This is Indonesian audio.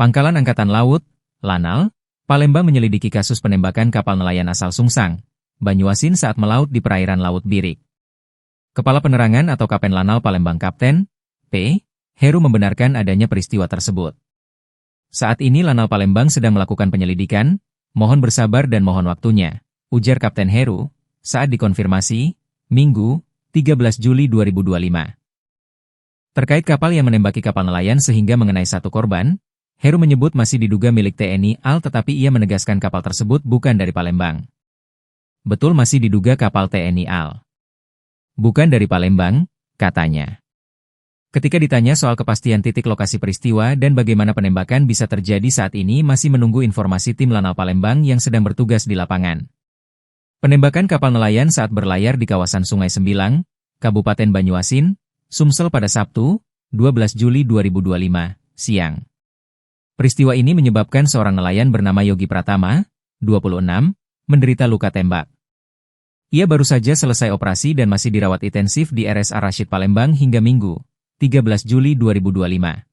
Pangkalan Angkatan Laut, Lanal, Palembang menyelidiki kasus penembakan kapal nelayan asal Sungsang, Banyuasin saat melaut di perairan Laut Birik. Kepala Penerangan atau Kapten Lanal Palembang Kapten P. Heru membenarkan adanya peristiwa tersebut. Saat ini Lanal Palembang sedang melakukan penyelidikan, mohon bersabar dan mohon waktunya, ujar Kapten Heru, saat dikonfirmasi, Minggu, 13 Juli 2025. Terkait kapal yang menembaki kapal nelayan sehingga mengenai satu korban, Heru menyebut masih diduga milik TNI AL tetapi ia menegaskan kapal tersebut bukan dari Palembang. Betul masih diduga kapal TNI AL. Bukan dari Palembang, katanya. Ketika ditanya soal kepastian titik lokasi peristiwa dan bagaimana penembakan bisa terjadi saat ini masih menunggu informasi tim Lanal Palembang yang sedang bertugas di lapangan. Penembakan kapal nelayan saat berlayar di kawasan Sungai Sembilang, Kabupaten Banyuasin, Sumsel pada Sabtu, 12 Juli 2025, siang. Peristiwa ini menyebabkan seorang nelayan bernama Yogi Pratama, 26, menderita luka tembak. Ia baru saja selesai operasi dan masih dirawat intensif di RSA Rashid Palembang hingga Minggu, 13 Juli 2025.